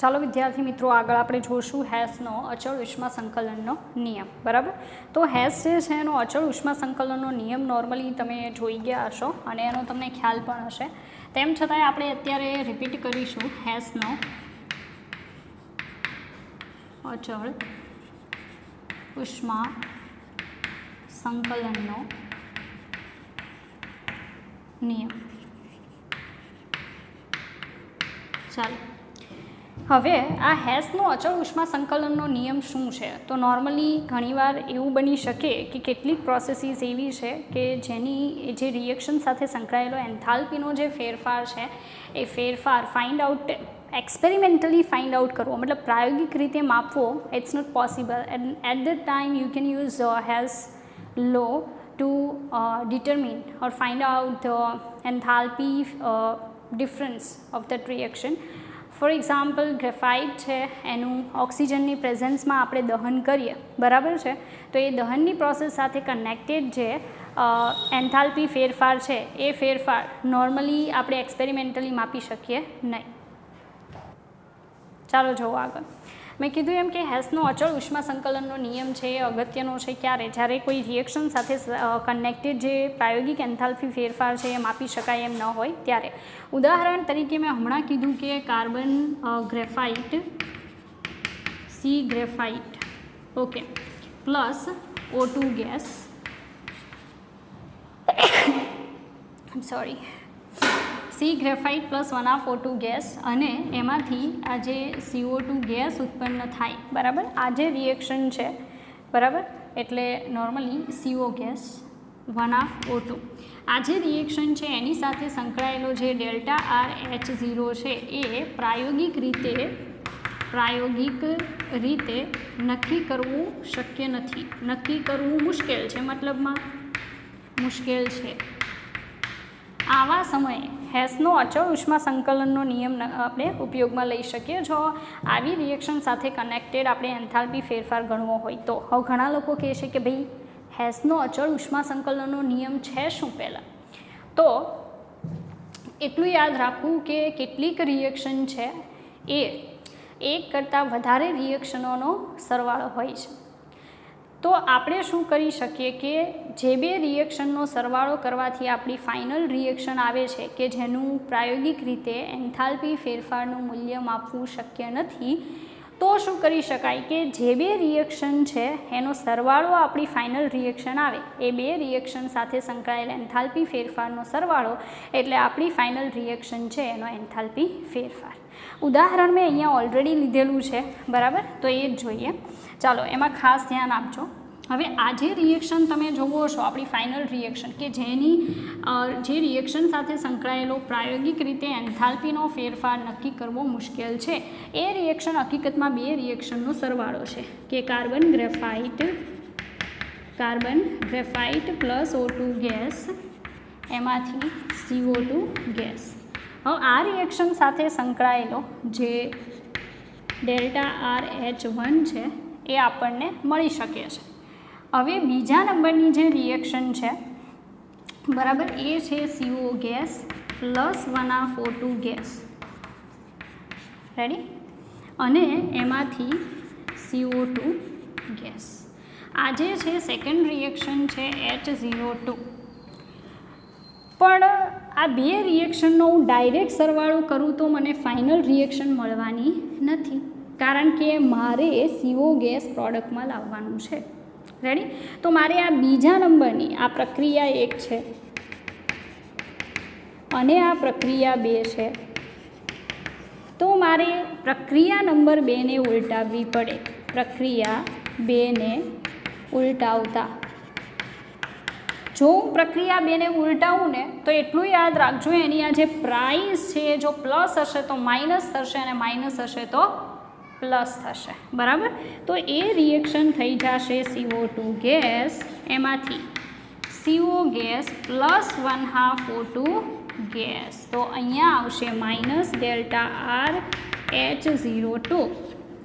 ચાલો વિદ્યાર્થી મિત્રો, આગળ આપણે જોશું હેસનો અચળ ઉષ્મા સંકલનનો નિયમ. બરાબર, તો હેસ જે છે એનો અચળ ઉષ્મા સંકલનનો નિયમ નોર્મલી તમે જોઈ ગયા હશો અને એનો તમને ખ્યાલ પણ હશે. તેમ છતાંય આપણે અત્યારે રિપીટ કરીશું હેસનો અચળ ઉષ્મા સંકલનનો નિયમ. ચાલો, હવે આ હેસનો અચળ ઉષ્મા સંકલનનો નિયમ શું છે? તો નોર્મલી ઘણીવાર એવું બની શકે કે કેટલીક પ્રોસેસીસ એવી છે કે જેની જે રિએક્શન સાથે સંકળાયેલો એન્થાલ્પીનો જે ફેરફાર છે એ ફેરફાર find out experimentally find out કરવો, મતલબ પ્રાયોગિક રીતે માપવો, it's not possible. And at the time you can use Hess law to determine or find out the enthalpy difference of that reaction. For example, graphite છે એનું ઓક્સિજનની પ્રેઝન્સમાં આપણે દહન કરીએ, બરાબર છે, તો એ દહનની પ્રોસેસ સાથે કનેક્ટેડ જે એન્થાલ્પી ફેરફાર છે એ ફેરફાર નોર્મલી આપણે એક્સપેરિમેન્ટલી માપી શકીએ નહીં. ચાલો જોવો આગળ. મેં કીધું એમ કે હેસનો અચળ ઉષ્મા સંકલનનો નિયમ છે એ અગત્યનો છે ક્યારે? જ્યારે કોઈ રિએક્શન સાથે કનેક્ટેડ જે પ્રાયોગિક એન્થાલ્પી ફેરફાર છે એ માપી શકાય એમ ન હોય ત્યારે. ઉદાહરણ તરીકે મેં હમણાં કીધું કે carbon graphite, C graphite, okay, plus O2 gas, sorry, C graphite plus 1/O2 gas, અને એમાંથી આ જે CO2 ગેસ ઉત્પન્ન થાય, બરાબર, આ જે રિએક્શન છે, બરાબર, એટલે નોર્મલી CO ગેસ 1/O2, આ જે રિએક્શન છે એની સાથે સંકળાયેલો જે ΔRH0 છે એ પ્રાયોગિક રીતે નક્કી કરવું શક્ય નથી, નક્કી કરવું મુશ્કેલ છે, મતલબમાં મુશ્કેલ છે. આવા સમયે હેસનો અચળ ઉષ્મા સંકલનનો નિયમ આપણે ઉપયોગમાં લઈ શકીએ જો આવી રિએક્શન સાથે કનેક્ટેડ આપણે એન્થાલ્પી ફેરફાર ગણવો હોય તો. હવે ઘણા લોકો કહે છે કે ભાઈ હેસનો અચળ ઉષ્મા સંકલનનો નિયમ છે શું? પહેલાં તો એટલું યાદ રાખવું કે કેટલીક રિએક્શન છે એ એક કરતાં વધારે રિએક્શનોનો સરવાળો હોય છે. તો આપણે શું કરી શકીએ કે જે બે રિએક્શનનો સરવાળો કરવાથી આપણી ફાઇનલ રિએક્શન આવે છે કે જેનું પ્રાયોગિક રીતે એન્થાલ્પી ફેરફારનું મૂલ્ય માપવું શક્ય નથી, તો શું કરી શકાય કે જે બે રિએક્શન છે એનો સરવાળો આપણી ફાઇનલ રિએક્શન આવે, એ બે રિએક્શન સાથે સંકળાયેલ એન્થાલ્પી ફેરફારનો સરવાળો એટલે આપણી ફાઇનલ રિએક્શન છે એનો એન્થાલ્પી ફેરફાર. ઉદાહરણ મેં અહીંયા ઓલરેડી લીધેલું છે, બરાબર, તો એ જ જોઈએ. ચાલો એમાં ખાસ ધ્યાન આપજો. હવે આ જે રિએક્શન તમે જુઓ છો આપણી ફાઇનલ રિએક્શન કે જેની જે રિએક્શન સાથે સંકળાયેલો પ્રાયોગિક રીતે એન્થાલ્પીનો ફેરફાર નક્કી કરવો મુશ્કેલ છે, એ રિએક્શન હકીકતમાં બે રિએક્શનનો સરવાળો છે કે carbon graphite plus O2 gas, એમાંથી CO2 ગેસ. હવે આ રિએક્શન સાથે સંકળાયેલો જે ΔRH1 છે એ આપણને મળી શકે છે. હવે બીજા નંબરની જે રિએક્શન છે, બરાબર, એ છે CO gas plus 1/O2 gas, ready, અને એમાંથી CO2 ગેસ. આ જે છે સેકન્ડ રિએક્શન છે H02. પણ આ બે રિએક્શનનો હું ડાયરેક્ટ સરવાળો કરું તો મને ફાઇનલ રિએક્શન મળવાની નથી, કારણ કે મારે CO ગેસ પ્રોડક્ટમાં લાવવાનું છે, રેડી. તો મારે આ બીજા નંબરની આ પ્રક્રિયા 1 છે અને આ પ્રક્રિયા 2 છે, તો મારે પ્રક્રિયા નંબર 2ને ઉલટાવવી પડે. પ્રક્રિયા 2ને ઉલટાવતા જો હું પ્રક્રિયા 2ને ઉલટાવું ને તો એટલું યાદ રાખજો એની આ જે પ્રાઇસ છે જો પ્લસ હશે તો માઇનસ થશે અને માઇનસ હશે તો પ્લસ થશે, બરાબર. તો એ રિએક્શન થઈ જશે CO2 ગેસ, એમાંથી CO gas plus 1/O2 gas, તો અહીંયા આવશે માઇનસ ΔRH02.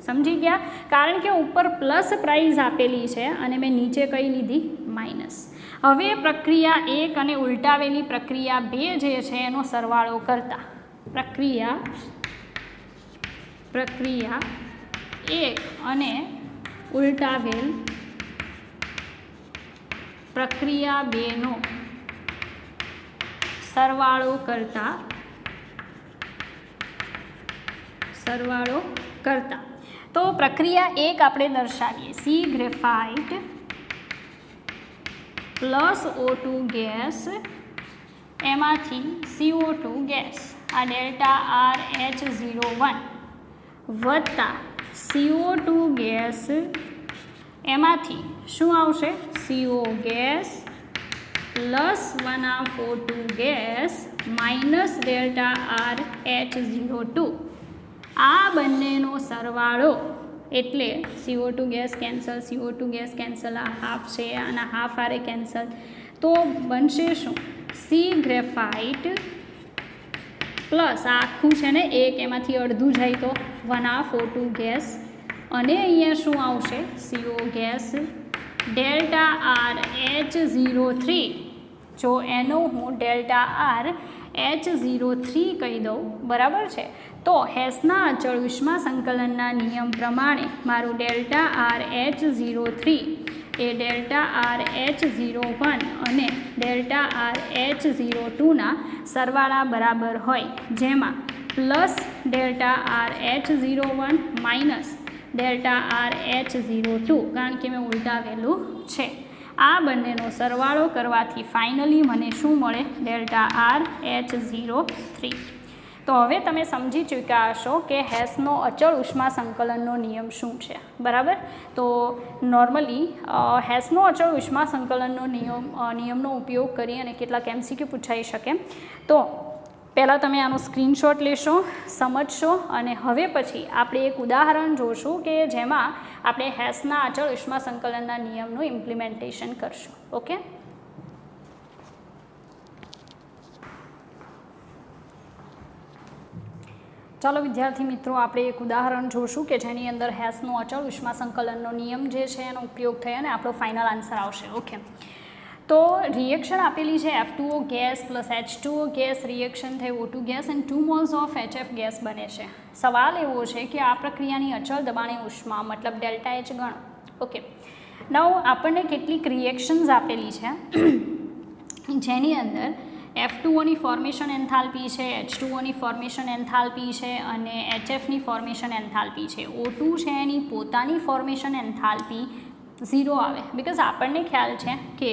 સમજી ગયા? કારણ કે ઉપર પ્લસ પ્રાઇઝ આપેલી છે અને મેં નીચે કઈ લીધી? માઇનસ. હવે પ્રક્રિયા 1 અને ઉલટાવેલી પ્રક્રિયા 2 જે છે એનો સરવાળો કરતા પ્રક્રિયા પ્રક્રિયા 1 અને ઉલટાવેલ પ્રક્રિયા 2નો સરવાળો કરતા તો પ્રક્રિયા 1 આપણે દર્શાવીએ C graphite plus O2 gas એમાંથી CO2 ગેસ આ ΔRH01 વત્તા CO2 ગેસ એમાંથી શું આવશે CO gas plus 1/4 gas minus ΔRH02 આ બંનેનો સરવાળો એટલે CO2 ગેસ કેન્સલ આ હાફ છે અને હાફ આરે કેન્સલ તો બનશે શું સી ગ્રેફાઇટ પ્લસ આ આખું છે ને એક એમાંથી અડધું જાય તો 1/4 ગેસ અને અહીંયા શું આવશે CO ગેસ ΔRH03 જો એનો હું ΔRH03 કહી દઉં બરાબર છે તો હેસના અચળ ઉષ્મા સંકલનના નિયમ પ્રમાણે મારું ΔRH03 એ ΔRH01 અને ΔRH02ના સરવાળા બરાબર હોય જેમાં પ્લસ ΔRH01 માઇનસ ΔRH02 કારણ કે મેં ઉલટાવેલું છે આ બંનેનો સરવાળો કરવાથી ફાઇનલી મને શું મળે ΔRH03 તો હવે તમે સમજી ચૂક્યા હશો કે હેસનો અચળ ઉષ્મા સંકલનનો નિયમ શું છે બરાબર તો નોર્મલી હેસનો અચળ ઉષ્મા સંકલનનો નિયમનો ઉપયોગ કરી અને કેટલાક MCQ પૂછાઈ શકે તો પહેલાં તમે આનો સ્ક્રીનશોટ લેશો સમજશો અને હવે પછી આપણે એક ઉદાહરણ જોશું કે જેમાં આપણે હેસના અચળ ઉષ્મા સંકલનના નિયમનું ઇમ્પ્લિમેન્ટેશન કરશું ઓકે ચાલો વિદ્યાર્થી મિત્રો આપણે એક ઉદાહરણ જોશું કે જેની અંદર હેસનો અચળ ઉષ્મા સંકલનનો નિયમ જે છે એનો ઉપયોગ થઈ અને આપણો ફાઇનલ આન્સર આવશે ઓકે તો રિએક્શન આપેલી છે F2O gas plus H2O gas reaction થઈ O2 gas and 2 moles of HF gas બને છે સવાલ એવો છે કે આ પ્રક્રિયાની અચળ દબાણે ઉષ્મા મતલબ ΔH ગણો ઓકે નવ આપણને કેટલીક રિએક્શન્સ આપેલી છે જેની અંદર F2Oની ફોર્મેશન એન્થાલ્પી છે H2Oની ફોર્મેશન એન્થાલ્પી છે અને HFની ફોર્મેશન એન્થાલ્પી છે O2 છે એની પોતાની ફોર્મેશન એન્થાલ્પી 0 આવે બિકોઝ આપણને ખ્યાલ છે કે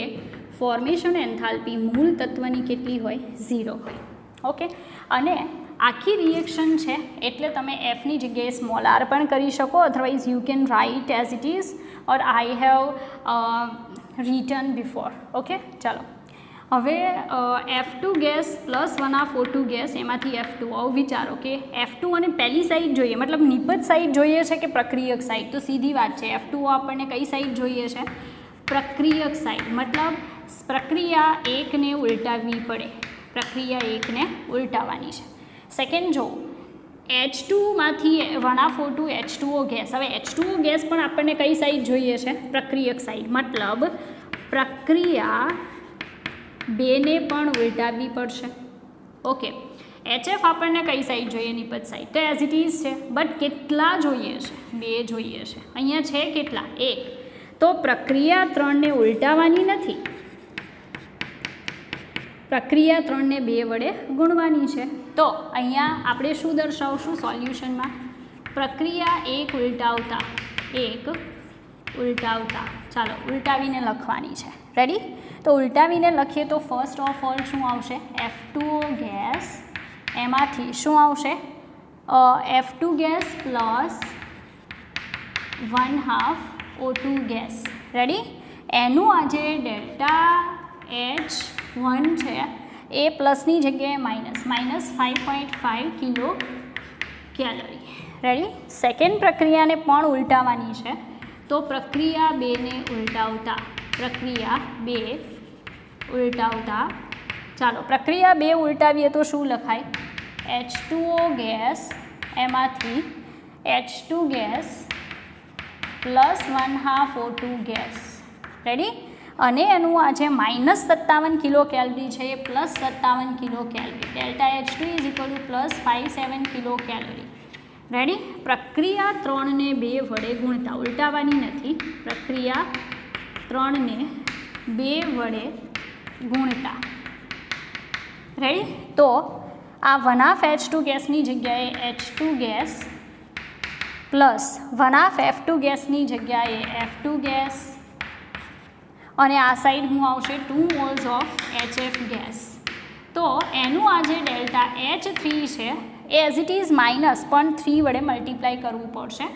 ફોર્મેશન એન્થાલ્પી મૂળ તત્વની કેટલી હોય 0 હોય ઓકે અને આખી રિએક્શન છે એટલે તમે Fની જગ્યાએ સ્મોલ r પણ કરી શકો otherwise you can write as it is or I have return before okay ચાલો હવે F2 ગેસ પ્લસ 1/4 ગેસ એમાંથી F2 આવું વિચારો કે F2 અને પહેલી સાઈડ જોઈએ મતલબ નિપજ સાઈડ જોઈએ છે કે પ્રક્રિયક સાઈડ તો સીધી વાત છે F2 આપણને કઈ સાઈડ જોઈએ છે પ્રક્રિયક સાઈડ મતલબ પ્રક્રિયા 1ને ઉલટાવવી પડે પ્રક્રિયા 1ને ઉલટાવવાની છે સેકન્ડ જો H2માંથી 1/4 H2O ગેસ હવે H2O ગેસ પણ આપણને કઈ સાઈડ જોઈએ છે પ્રક્રિયક સાઈડ મતલબ પ્રક્રિયા 2ને પણ ઉલટાવવી પડશે ઓકે HF આપણને કઈ સાઈડ જોઈએ નિપજ સાઈડ તો એઝ ઇટ ઇઝ છે બટ કેટલા જોઈએ છે 2 જોઈએ છે અહીંયા છે કેટલા 1 તો પ્રક્રિયા 3ને ઉલટાવવાની નથી પ્રક્રિયા 3ને 2 વડે ગુણવાની છે તો અહીંયા આપણે શું દર્શાવશું સોલ્યુશનમાં પ્રક્રિયા 1 ઉલટાવતા ચાલો ઉલટાવીને લખવાની છે રેડી તો ઉલટાવીને લખીએ તો ફર્સ્ટ ઓફ ઓલ શું આવશે F2O ગેસ એમાંથી શું આવશે F2 gas plus 1/2 O2 gas ready એનું આજે ΔH1 છે એ પ્લસની જગ્યાએ minus 5.5 kilo calorie ready second પ્રક્રિયાને પણ ઉલટાવવાની છે તો પ્રક્રિયા 2ને ઉલટાવતા ચાલો પ્રક્રિયા 2 ઉલટાવીએ તો શું લખાય H2O ગેસ એમાંથી H2 gas plus 1/2 O2 gas ready અને એનું આજે -57 કિલો કેલરી છે એ +57 kilo calorie ΔH2 = +57 kilo calorie ready? પ્રક્રિયા 3 ને 2 વડે ગુણતા, ઉલટાવવાની નથી, પ્રક્રિયા 3 ને 2 વડે ગુણતા. રેડી? તો આ 1/2 H2 ગેસની જગ્યાએ H2 ગેસ પ્લસ 1/2 F2 ગેસની જગ્યાએ F2 ગેસ, અને આ સાઈડ હું આવશે 2 મોલ્સ ઓફ HF ગેસ. તો એનું આ જે ડેલ્ટા H3 છે એ એઝ ઇટ ઇઝ માઇનસ પણ 3 વડે મલ્ટીપ્લાય કરવું પડશે.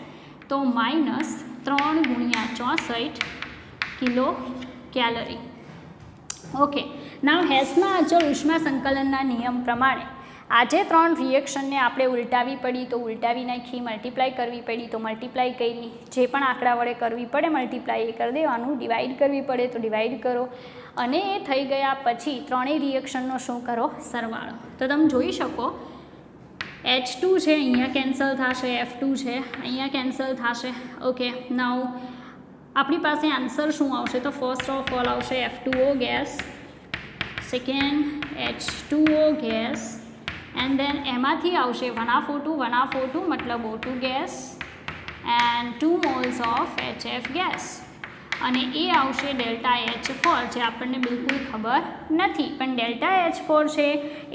તો -3 × 64 કિલો કેલરી. ઓકે, નાવ હેસના અચળ ઉષ્મા સંકલનના નિયમ પ્રમાણે આજે 3 રિએક્શનને આપણે ઉલટાવી પડી તો ઉલટાવી નાખી, મલ્ટીપ્લાય કરવી પડી તો મલ્ટીપ્લાય કરી, જે પણ આંકડા વડે કરવી પડે મલ્ટીપ્લાય એ કરી દેવાનું, ડિવાઈડ કરવી પડે તો ડિવાઈડ કરો, અને એ થઈ ગયા પછી ત્રણેય રિએક્શનનો શું કરો? સરવાળો. તો તમે જોઈ શકો H2 છે અહીંયા કેન્સલ થશે, F2 છે અહીંયા કેન્સલ થશે. ઓકે, નાવ આપણી પાસે આન્સર શું આવશે? તો ફર્સ્ટ ઓફ ઓલ આવશે F2O gas, second H2O gas, and then એમાંથી આવશે 1/2 મતલબ O2 gas and 2 moles of HF gas, અને એ આવશે ડેલ્ટા H4 જે આપણને બિલકુલ ખબર નથી, પણ ડેલ્ટા H4 છે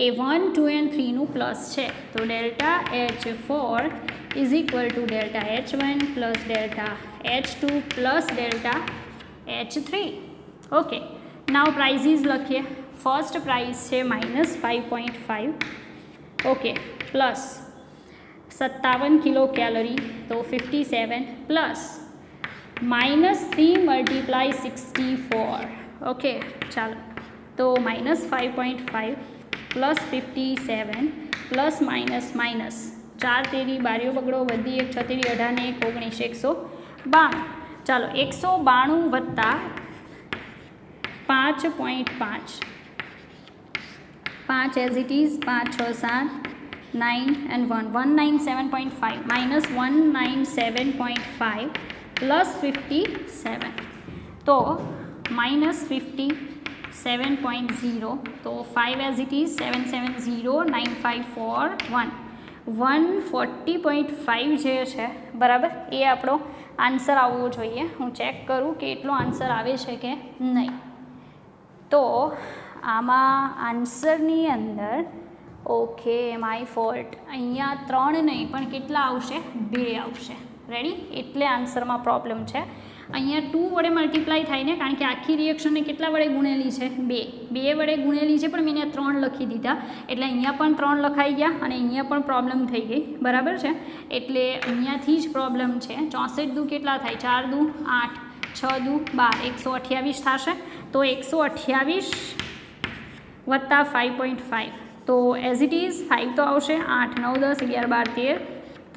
એ 1, 2 and 3નું પ્લસ છે. તો delta H4 is equal to delta H1 plus delta H2 plus delta H3. Okay, now prices લખીએ. ફર્સ્ટ પ્રાઇસ છે -5.5, ઓકે, પ્લસ 57 કિલો કેલરી તો 57 પ્લસ -3 × 64. ઓકે, ચાલો, તો -5.5 પ્લસ 57 પ્લસ માઇનસ 4 તેરી બારીઓ બગડો, વધી 1 6 તેરી 18 ને 1 19 192. ચાલો, 192 વત્તા 5.5, 5 as it is, 5 6 7 9 and 1 197.5 minus 197.5 plus 57, તો -57.0, તો 5 as it is 770954 140.5 જે છે બરાબર, એ આપણો આન્સર આવવો જોઈએ. હું ચેક કરું કે એટલો આન્સર આવે છે કે નહીં. તો આમાં આન્સરની અંદર ઓકે, માય ફોલ્ટ, અહીંયા 3 નહીં પણ કેટલા આવશે? 2 આવશે. રેડી? એટલે આન્સરમાં પ્રોબ્લેમ છે. અહીંયા 2 વડે મલ્ટીપ્લાય થાય ને, કારણ કે આખી રિએક્શનને કેટલા વડે ગુણેલી છે? 2 વડે ગુણેલી છે, પણ મેં અહીંયા 3 લખી દીધા, એટલે અહીંયા પણ 3 લખાઈ ગયા અને અહીંયા પણ પ્રોબ્લેમ થઈ ગઈ. બરાબર છે? એટલે અહીંયાથી જ પ્રોબ્લેમ છે. 64 દુ કેટલા થાય? 4 દુ 8, 6 દુ 12, 128 થશે. તો 128 વત્તા 5.5, તો એઝ ઇટ ઇઝ 5 તો આવશે, 8 9 10 11 12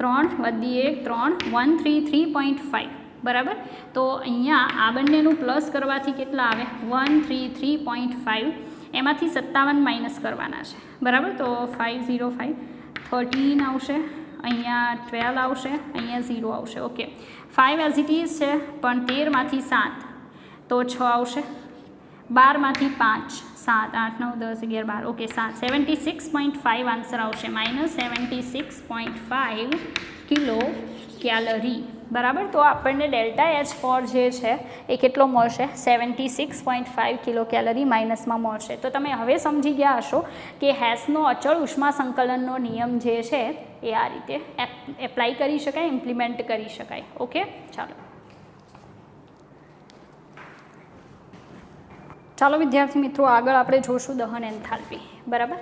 13 3 વધી 1 3 133.5. બરાબર? તો અહીંયા આ બંનેનું પ્લસ કરવાથી કેટલા આવે? 133.5. એમાંથી 57 માઇનસ કરવાના છે. બરાબર? તો 505 13 આવશે, અહીંયા 12 આવશે, અહીંયા 0 આવશે. ઓકે, 5 એઝ ઇટ ઇઝ છે, પણ 13માંથી 7 તો 6 આવશે, 12માંથી 5 7 8 9 10 11 12, ઓકે 7 76.5 આન્સર આવશે, -76.5 કિલો કેલરી. બરાબર? તો આપણને ડેલ્ટા H4 જે છે એ કેટલો મળશે? 76.5 કિલો કેલરી માઇનસમાં મળશે. તો તમે હવે સમજી ગયા હશો કે હેસનો અચળ ઉષ્મા સંકલનનો નિયમ જે છે એ આ રીતે એપ્લાય કરી શકાય, ઇમ્પ્લિમેન્ટ કરી શકાય. ઓકે, ચાલો વિદ્યાર્થી મિત્રો, આગળ આપણે જોશું દહન એન્થાલ્પી. બરાબર?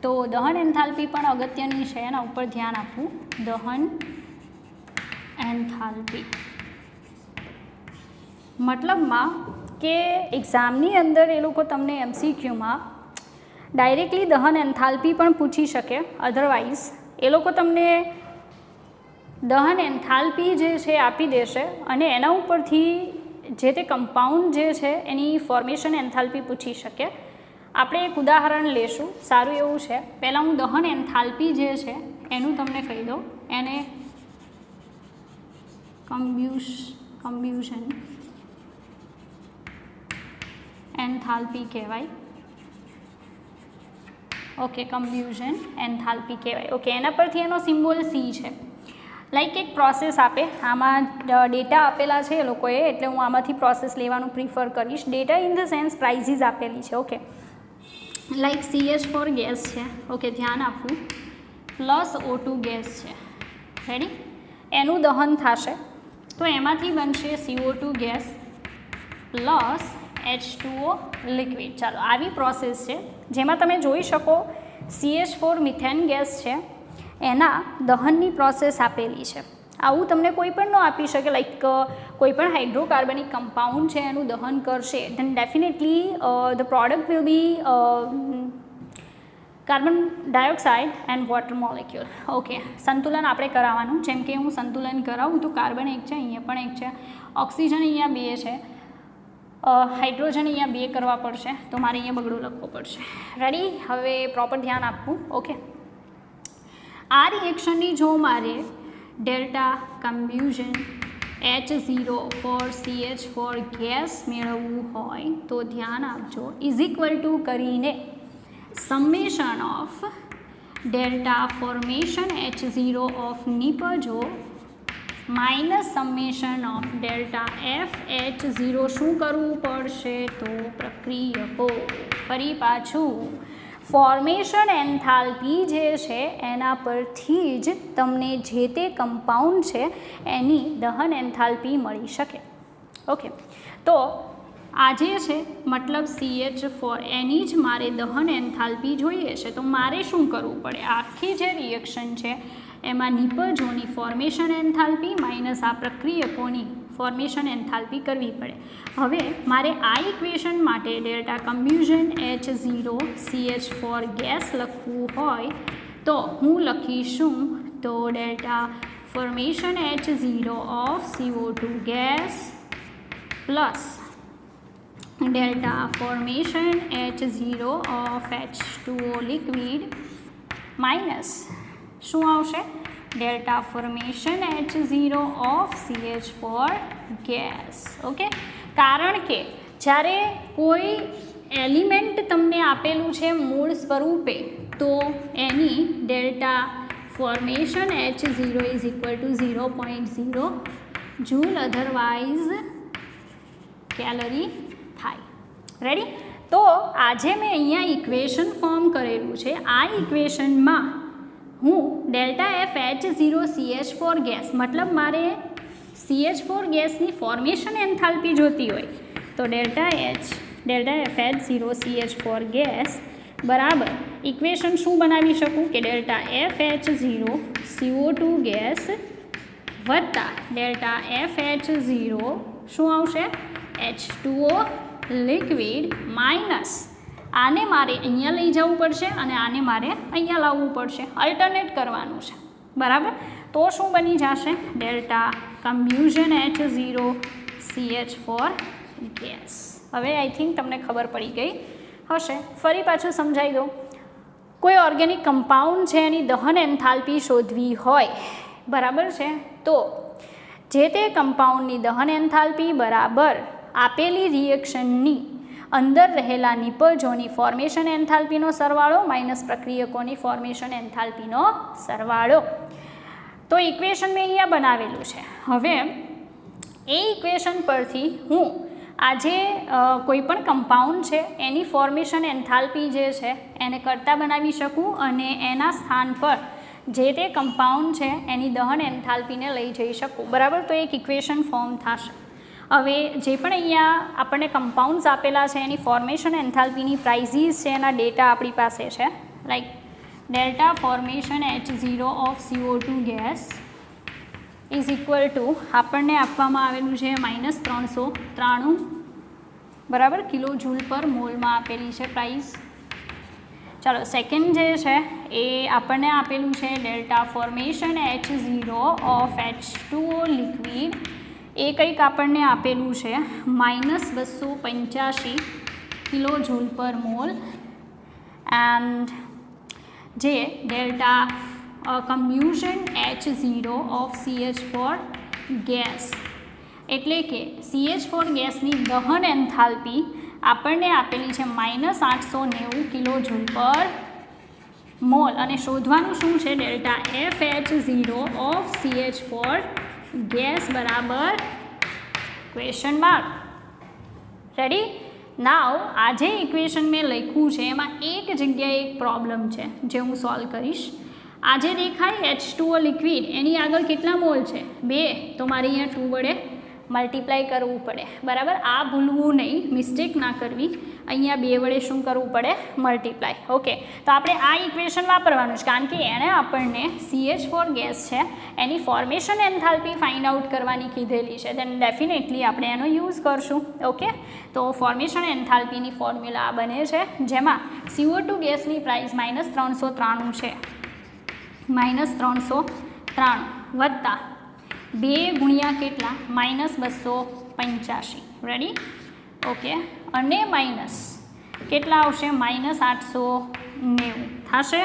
તો દહન એન્થાલ્પી પણ અગત્યની છે, એના ઉપર ધ્યાન આપવું. દહન એન્થાલ્પી મતલબમાં કે એક્ઝામની અંદર એ લોકો તમને MCQમાં ડાયરેક્ટલી દહન એન્થાલ્પી પણ પૂછી શકે. અધરવાઇઝ એ લોકો તમને દહન એન્થાલ્પી જે છે આપી દેશે અને એના ઉપરથી જે તે કમ્પાઉન્ડ જે છે એની ફોર્મેશન એન્થાલ્પી પૂછી શકે. આપણે એક ઉદાહરણ લેશું, સારું એવું છે. પહેલાં હું દહન એન્થાલ્પી જે છે એનું તમને કહી દઉં. એને કમ્બ્યુશન એન્થાલ્પી કહેવાય. ઓકે, કમ્બ્યુશન એન્થાલ્પી કહેવાય. ઓકે, એના પરથી એનો સિમ્બોલ C છે. લાઈક એક પ્રોસેસ આપે, આમાં ડેટા આપેલા છે એ લોકોએ, એટલે હું આમાંથી પ્રોસેસ લેવાનું પ્રિફર કરીશ. Data in the sense prices આપેલી છે. ઓકે, લાઈક CH4 ગેસ છે. ઓકે, ધ્યાન આપવું. પ્લસ O2 ગેસ છે. રેડી? એનું દહન થશે તો એમાંથી બનશે CO2 gas plus H2O liquid. ચાલો, આવી પ્રોસેસ છે જેમાં તમે જોઈ શકો CH4 મિથેન ગેસ છે, એના દહનની પ્રોસેસ આપેલી છે. આવું તમને કોઈ પણ ન આપી શકે. લાઈક કોઈ પણ હાઇડ્રોકાર્બનિક કમ્પાઉન્ડ છે એનું દહન કરશે, then definitely the product will be carbon dioxide and water molecule. Okay, સંતુલન આપણે કરાવવાનું. જેમ કે હું સંતુલન કરાવું તો કાર્બન એક છે, અહીંયા પણ એક છે, ઓક્સિજન અહીંયા 2 છે, હાઇડ્રોજન અહીંયા 2 કરવા પડશે, તો મારે અહીંયા બગડું લખવું પડશે. રેડી? હવે પ્રોપર ધ્યાન આપવું. ઓકે, આ રિએક્શનની જો મારે delta combustion H0 for CH4 gas મેળવવું હોય તો ધ્યાન આપજો, ઇઝ ઇક્વલ ટુ કરીને summation of delta formation H0 of નિપજો minus summation of delta FH0 શું કરવું પડશે? તો પ્રક્રિયકો. ફરી પાછું ફોર્મેશન એન્થાલ્પી જે છે એના પરથી જ તમને જે તે કમ્પાઉન્ડ છે એની દહન એન્થાલ્પી મળી શકે. ઓકે, તો આ જે છે મતલબ CH4 એની જ મારે દહન એન્થાલ્પી જોઈએ છે, તો મારે શું કરવું પડે? આખી જે રિએક્શન છે એમાં નિપજોની ફોર્મેશન એન્થાલ્પી માઇનસ આ પ્રક્રિયકોની ફોર્મેશન એન્થાલ્પી કરવી પડે. હવે મારે આ ઇક્વેશન માટે delta combustion H0 CH4 gas લખવું હોય તો હું લખીશું તો delta formation H0 of CO2 gas plus delta formation H0 of H2O liquid minus શું આવશે? Delta formation H0 of CH4 gas. Okay, કારણ કે જ્યારે કોઈ એલિમેન્ટ તમને આપેલું છે મૂળ સ્વરૂપે તો એની delta formation H0 is equal to 0.0 joule, otherwise calorie થાય. રેડી? તો આજે મેં અહીંયા ઇક્વેશન ફોર્મ કરેલું છે. આ ઇક્વેશનમાં હું ડેલ્ટા FH0 CH4 ગેસ મતલબ મારે CH4 ગેસની ફોર્મેશન એન્થાલ્પી જોતી હોય તો ડેલ્ટા FH0 CH4 ગેસ બરાબર ઇક્વેશન શું બનાવી શકું કે ડેલ્ટા FH0 CO2 ગેસ વત્તા ડેલ્ટા FH0 શું આવશે? H2O લિક્વિડ માઇનસ આને મારે અહીંયા લઈ જવું પડશે અને આને મારે અહીંયા લાવવું પડશે, અલ્ટરનેટ કરવાનું છે. બરાબર? તો શું બની જશે? ડેલ્ટા કમ્બ્યુઝન H0 CH4 ગેસ. હવે આઈ થિંક તમને ખબર પડી ગઈ હશે. ફરી પાછું સમજાવી દો. કોઈ ઓર્ગેનિક કમ્પાઉન્ડ છે એની દહન એન્થાલ્પી શોધવી હોય, બરાબર છે, તો જે તે કમ્પાઉન્ડની દહન એન્થાલ્પી બરાબર આપેલી રિએક્શનની અંદર રહેલા નિપજોની ફોર્મેશન એન્થાલ્પીનો સરવાળો માઇનસ પ્રક્રિયકોની ફોર્મેશન એન્થાલ્પીનો સરવાળો. તો ઇક્વેશન મેં અહીંયા બનાવેલું છે. હવે એ ઇક્વેશન પરથી હું આ જે કોઈ પણ કમ્પાઉન્ડ છે એની ફોર્મેશન એન્થાલ્પી જે છે એને કરતા બનાવી શકું અને એના સ્થાન પર જે તે કમ્પાઉન્ડ છે એની દહન એન્થાલ્પીને લઈ જઈ શકું. બરાબર? તો એક ઇક્વેશન ફોર્મ થશે. હવે જે પણ અહીંયા આપણને કમ્પાઉન્ડ્સ આપેલા છે એની ફોર્મેશન એન્થાલ્પીની પ્રાઇઝીસ છે, એના ડેટા આપણી પાસે છે. Like delta formation H0 of CO2 gas is equal two આપણને આપવામાં આવેલું છે -393 બરાબર કિલો જૂલ પર મોલમાં આપેલી છે પ્રાઇસ. ચાલો, સેકન્ડ જે છે એ આપણને આપેલું છે delta formation H0 of H2O liquid, એ કંઈક આપણને આપેલું છે -285 kilojoule per mole. And જે delta combustion H0 of CH4 gas એટલે કે CH4 ગેસની દહન એન્થાલ્પી આપણને આપેલી છે -890 કિલો જૂલ પર મોલ અને શોધવાનું શું છે delta FH0 of CH4 gas બરાબર ક્વેશ્ચન માર્ક. રેડી? નાવ આ જે ઇક્વેશન મેં લખ્યું છે એમાં એક જગ્યાએ એક પ્રોબ્લેમ છે જે હું સોલ્વ કરીશ. આ જે દેખાય H2O લિક્વિડ એની આગળ કેટલા મોલ છે? 2. તો મારે અહીંયા 2 વડે મલ્ટીપ્લાય કરવું પડે. બરાબર? આ ભૂલવું નહીં, મિસ્ટેક ના કરવી. અહીંયા 2 વડે શું કરવું પડે? મલ્ટીપ્લાય. ઓકે, તો આપણે આ ઇક્વેશન વાપરવાનું છે કારણ કે એણે આપણને CH4 ગેસ છે એની ફોર્મેશન એન્થાલ્પી ફાઇન્ડ આઉટ કરવાની કીધેલી છે. દેન ડેફિનેટલી આપણે એનો યુઝ કરશું. ઓકે, તો ફોર્મેશન એન્થાલ્પીની ફોર્મ્યુલા આ બને છે જેમાં CO2 ગેસની પ્રાઇસ -393 છે. -393 વત્તા 2 ગુણ્યા કેટલા? -285. રેડી? ઓકે, અને માઇનસ કેટલા આવશે? -890 થશે.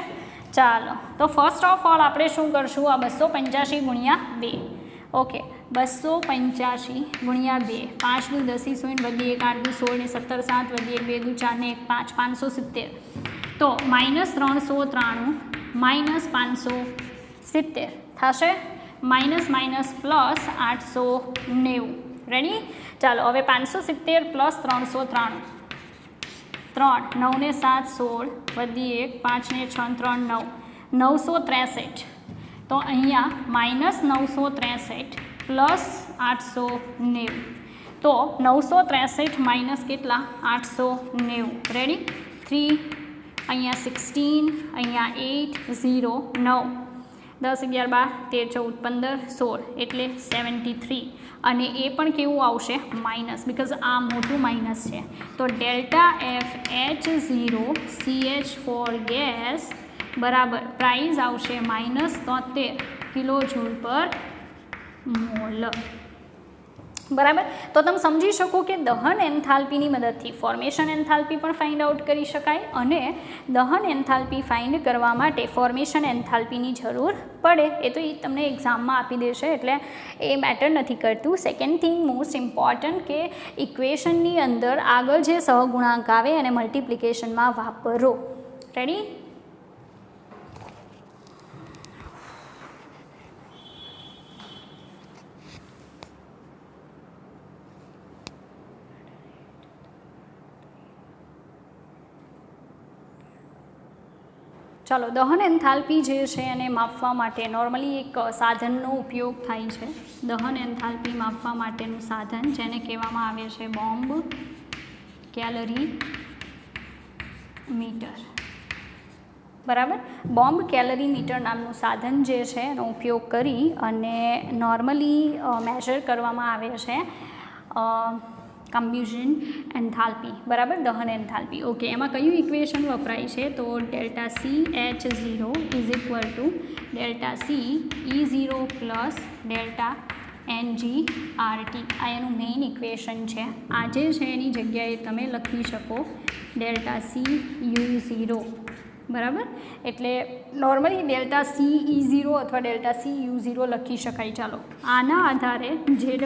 ચાલો, તો ફર્સ્ટ ઓફ ઓલ આપણે શું કરશું? આ 285 ગુણ્યા 2. ઓકે, 285 ગુણ્યા 2. 5 દુ 10 = 1 8 દુ 16 17 7 2 1 2 4 ને 1 5 570. તો -393 -570 થશે. Minus plus 890. રેડી? ચાલો, હવે 570 પ્લસ 393 3 9 ને 7 16 વધી 1 5 ને 6 3 9 963. તો અહીંયા -963 પ્લસ 890. તો 963 માઇનસ કેટલા? 890. રેડી? 3 અહીંયા 16 અહીંયા 8 0 9 10 11 12 13 14 15 16 એટલે 73. અને એ પણ કેવું આવશે? માઇનસ, બિકોઝ આ મોટું માઇનસ છે. તો ડેલ્ટા FH0 CH4 ગેસ બરાબર પ્રાઇસ આવશે -73 કિલોજૂલ પર મોલ. બરાબર? તો તમે સમજી શકો કે દહન એન્થાલ્પીની મદદથી ફોર્મેશન એન્થાલ્પી પણ ફાઇન્ડ આઉટ કરી શકાય અને દહન એન્થાલ્પી ફાઇન્ડ કરવા માટે ફોર્મેશન એન્થાલ્પીની જરૂર પડે. એ તો એ તમને એક્ઝામમાં આપી દેશે એટલે એ મેટર નથી કરતું. સેકન્ડ થિંગ મોસ્ટ ઇમ્પોર્ટન્ટ કે ઇક્વેશનની અંદર આગળ જે સહગુણાંક આવે અને મલ્ટિપ્લિકેશનમાં વાપરો. રેડી? ચાલો, દહન એન્થાલ્પી જે છે એને માપવા માટે નોર્મલી એક સાધનનો ઉપયોગ થાય છે. દહન એન્થાલ્પી માપવા માટેનું સાધન જેને કહેવામાં આવે છે બોમ્બ કેલરી મીટર. બરાબર? બોમ્બ કેલરી મીટર નામનું સાધન જે છે એનો ઉપયોગ કરી અને નોર્મલી મેઝર કરવામાં આવે છે કમ્બ્યુઝન એન્થાલ્પી. બરાબર? દહન એન્થાલ્પી. ઓકે, એમાં કયું ઇક્વેશન વપરાય છે? તો delta CH0 = delta CE0 plus delta NGRT. આ એનું મેઇન ઇક્વેશન છે. આ જે છે એની જગ્યાએ તમે લખી શકો ડેલ્ટા CU0. બરાબર? એટલે નોર્મલી ડેલ્ટા CE0 અથવા ડેલ્ટા CU0 લખી શકાય. ચાલો, આના આધારે JEE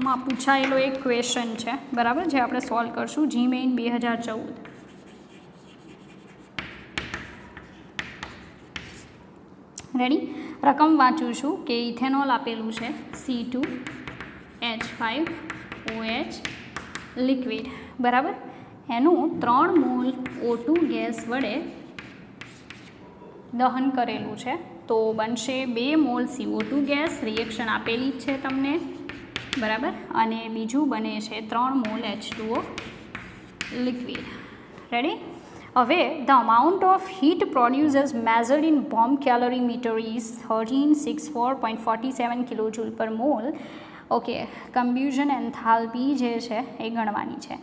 માં પૂછાયેલો એક ક્વેશ્ચન છે. બરાબર? જે આપણે સોલ્વ કરશું. GMAIN 2014. રેડી? રકમ વાંચું છું કે ઇથેનોલ આપેલું છે C2H5OH લિક્વિડ. બરાબર? એનું 3 મોલ O2 ગેસ વડે દહન કરેલું છે તો બનશે 2 મોલ CO2 ગેસ. રિએક્શન આપેલી જ છે તમને. બરાબર? અને બીજું બને છે 3 મોલ H2O લિક્વિડ. રેડી? હવે the amount of heat producers measured in bomb calorimeter is 1364.47 kilojoule per mole. Okay, કમ્બ્યુઝન enthalpy જે છે એ ગણવાની છે.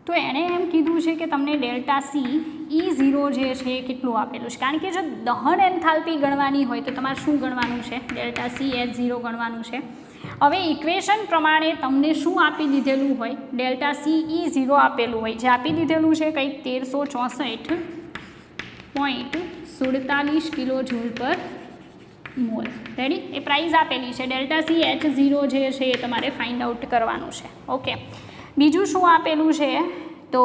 તો એણે એમ કીધું છે કે તમને ડેલ્ટા CE0 જે છે એ કેટલું આપેલું છે. કારણ કે જો દહન એન્થાલ્પી ગણવાની હોય તો તમારે શું ગણવાનું છે? ડેલ્ટા CH0 ગણવાનું છે. હવે ઇક્વેશન પ્રમાણે તમને શું આપી દીધેલું હોય? ડેલ્ટા CE0 આપેલું હોય. જે આપી દીધેલું છે કંઈક 1364.47 કિલોજૂલ પર મોલ. રેડી? એ પ્રાઇસ આપેલી છે. ડેલ્ટા CH0 જે છે એ તમારે ફાઇન્ડ આઉટ કરવાનું છે. ઓકે, બીજું શું આપેલું છે? તો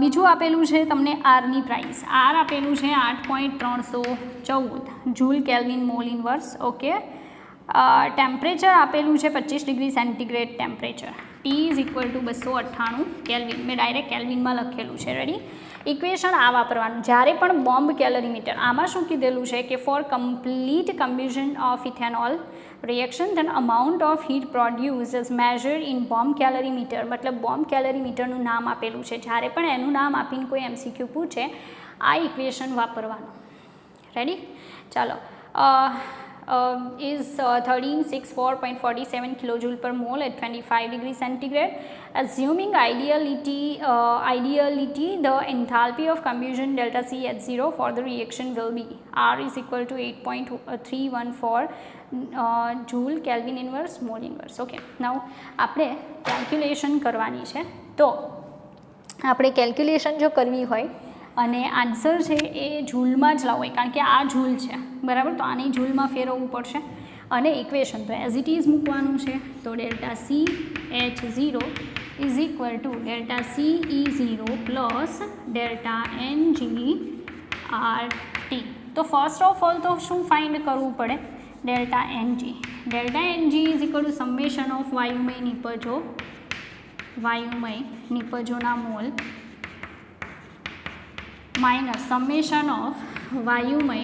બીજું આપેલું છે તમને આરની પ્રાઇસ. આર આપેલું છે 8.314 joule kelvin mall inverse. Okay. Temperature આપેલું છે 25 degree centigrade temperature. T is equal two 298 kelvin. મેં ડાયરેક્ટ કેલ્વિનમાં લખેલું છે. રેડી. ઇક્વેશન આ વાપરવાનું જ્યારે પણ બોમ્બ કેલરીમીટર. આમાં શું કીધેલું છે કે for complete combustion of ethanol reaction then amount of heat produce is measured in bomb calorimeter. મતલબ બોમ્બ કેલરીમીટરનું નામ આપેલું છે. જ્યારે પણ એનું નામ આપીને કોઈ MCQ પૂછે આ ઇક્વેશન વાપરવાનું. રેડી. ચાલો. is 1364.47 kilojoule per mole at 25 degree centigrade. Assuming ideality, the enthalpy of combustion delta C at 0 for the reaction will be R is equal to 8.314 joule Kelvin inverse mole inverse. Okay. Now આપણે calculation કરવાની છે. તો આપણે calculation જો કરવી હોય અને answer છે એ જૂલમાં જ લાવો, કારણ કે આ જૂલ છે બરાબર, તો આની જૂલમાં ફેરવવું પડશે. અને ઇક્વેશન તો એઝ ઇટ ઇઝ મૂકવાનું છે. તો delta C H 0 is equal to delta C E 0 plus delta N G R T. તો ફર્સ્ટ ઓફ ઓલ તો શું ફાઇન્ડ કરવું પડે? Delta N G. Delta N G is equal to summation of વાયુમય નિપજોના મોલ માઇનસ સમેશન ઓફ વાયુમય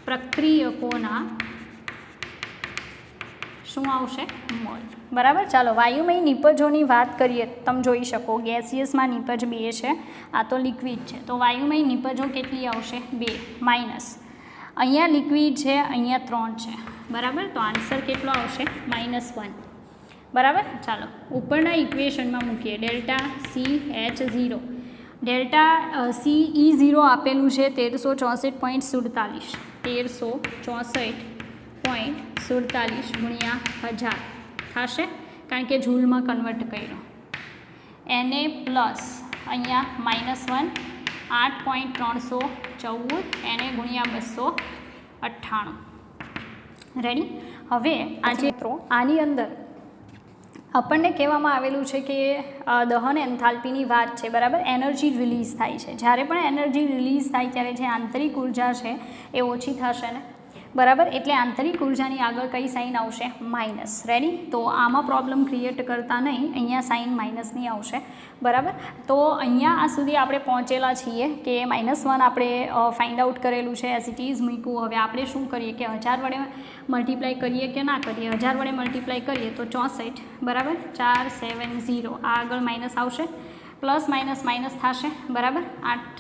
પ્રક્રિયકોના શું આવશે? મોલ. બરાબર. ચાલો વાયુમય નિપજોની વાત કરીએ. તમે જોઈ શકો ગેસિયસમાં નિપજ 2 છે, આ તો લિક્વિડ છે. તો વાયુમય નિપજો કેટલી આવશે? 2 માઇનસ અહીંયા લિક્વિડ છે, અહીંયા 3 છે. બરાબર. તો આન્સર કેટલો આવશે? -1. બરાબર. ચાલો ઉપરના ઇક્વેશનમાં મૂકીએ. Delta C H 0 delta C E 0 આપેલું છે 1364.47 1364.47 ગુણ્યા 1000 થશે, કારણ કે જૂલમાં કન્વર્ટ કર્યો. એને પ્લસ અહીંયા -1 8.314 એને ગુણ્યા 298. રેડી. હવે આજે આની અંદર આપણને કહેવામાં આવેલું છે કે દહન એન્થાલ્પીની વાત છે. બરાબર. એનર્જી રિલીઝ થાય છે. જ્યારે પણ એનર્જી રિલીઝ થાય ત્યારે જે આંતરિક ઉર્જા છે એ ઓછી થશે ને. બરાબર. એટલે આંતરિક ઉર્જાની આગળ કઈ સાઇન આવશે? માઇનસ. રેડી. તો આમાં પ્રોબ્લેમ ક્રિએટ કરતા નહીં, અહીંયા સાઇન માઇનસની આવશે. બરાબર. તો અહીંયા આ સુધી આપણે પહોંચેલા છીએ કે -1 આપણે ફાઇન્ડ આઉટ કરેલું છે, એઝ ઇટ ઇઝ મૂક્યું. હવે આપણે શું કરીએ કે 1000 વડે મલ્ટીપ્લાય કરીએ કે ના કરીએ? 1000 વડે મલ્ટીપ્લાય કરીએ તો 64. બરાબર. 470 આ આગળ માઇનસ આવશે, પ્લસ માઇનસ માઇનસ થશે. બરાબર. 8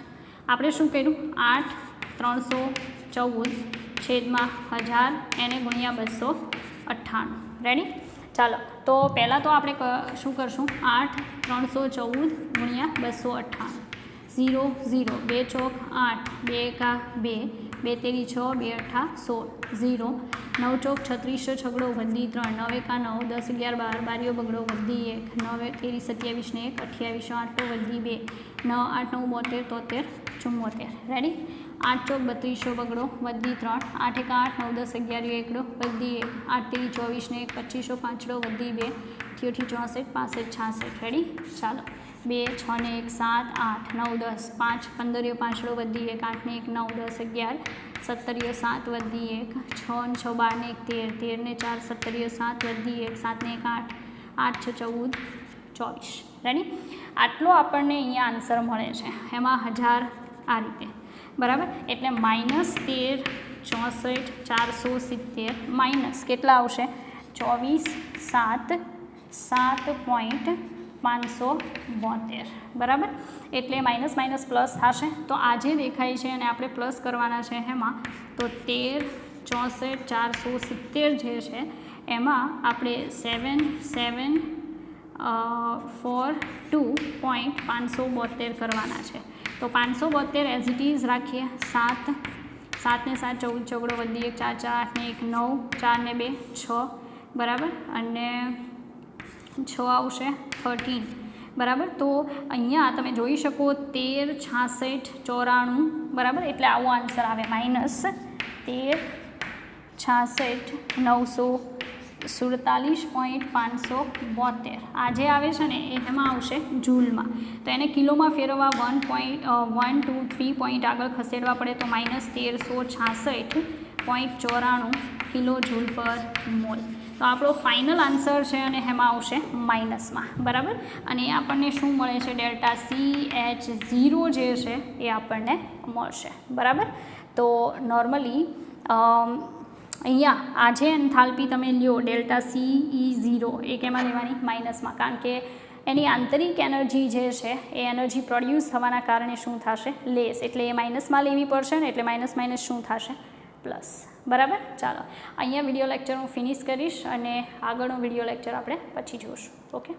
આપણે શું કર્યું? 8.314 છેદમાં 1000 એને ગુણ્યા 298. રેડી. ચાલો તો પહેલાં તો આપણે શું કરશું? 8.314 ગુણ્યા 298. 0 0 2 ચોક 8 2 એકા 2 2 તેરી 6 2 અઠા 16 0 9 ચોક 36 છગડો વધી 3 9 એકા 9 10 11 12 બારીઓ બગડો વધી 1 9 તેરી 27 ને 1 28 8 વધી 2 9 8 9 72 73 74. રેડી. 8 ચોક 32 બગડો વધી 3 8 એકા 8 9 10 11 એકડો વધી 1 8 તેરી 24 ને 1 25 પાંચડો વધી 2 થયોથી 64 65 66. રેડી. ચાલો 2 6 ને 1 7 8 9 10 5 15 પાંચડો વધી 1 8 ને 1 9 10 11 17 7 વધી 1 6 ને 6 12 ને 1 13 13 ને 4 17 7 વધી 1 7 ને 1 8 8 6 14 24. રેડી. આટલો આપણને અહીંયા આન્સર મળે છે. એમાં 1000 આ રીતે. બરાબર. એટલે -13 64 470 માઇનસ કેટલા આવશે? 24 7 7.572. બરાબર. એટલે માઇનસ માઇનસ પ્લસ થશે. તો આ જે દેખાય છે અને આપણે પ્લસ કરવાના છે એમાં, તો 13 64 470 જે છે એમાં આપણે 7742.572 કરવાના છે. તો 572 એઝ ઇટ ઇઝ રાખીએ. 7 7 ને 7 14 ચોગડો વધી 1 4 4 8 ને 1 9 4 ને 2 6. બરાબર. અને 6 આવશે 13. બરાબર. તો અહીંયા તમે જોઈ શકો 13 66 94. બરાબર. એટલે આવો આન્સર આવે -13 66 971 47.572 આ જે આવે છે ને એ એમાં આવશે જૂલમાં, તો એને કિલોમાં ફેરવવા 1.123 પોઈન્ટ આગળ ખસેડવા પડે તો -1366.94 કિલો જૂલ પર મોલ. તો આપણો ફાઇનલ આન્સર છે અને એમાં આવશે માઇનસમાં, બરાબર. અને આપણને શું મળે છે, ΔCH0 જે છે એ આપણને મળશે, બરાબર. તો નોર્મલી અહીંયા આ જે એન્થાલ્પી તમે લ્યો ΔCE0 એ કેમાં લેવાની, માઇનસમાં, કારણ કે એની આંતરિક એનર્જી જે છે એ એનર્જી પ્રોડ્યુસ થવાના કારણે શું થશે, લેસ, એટલે એ માઇનસમાં લેવી પડશે ને, એટલે માઇનસ માઇનસ શું થશે, પ્લસ, બરાબર. ચાલો અહીંયા વિડીયો લેક્ચર હું ફિનિશ કરીશ અને આગળનો વિડીયો લેક્ચર આપણે પછી જોઈશું. ઓકે.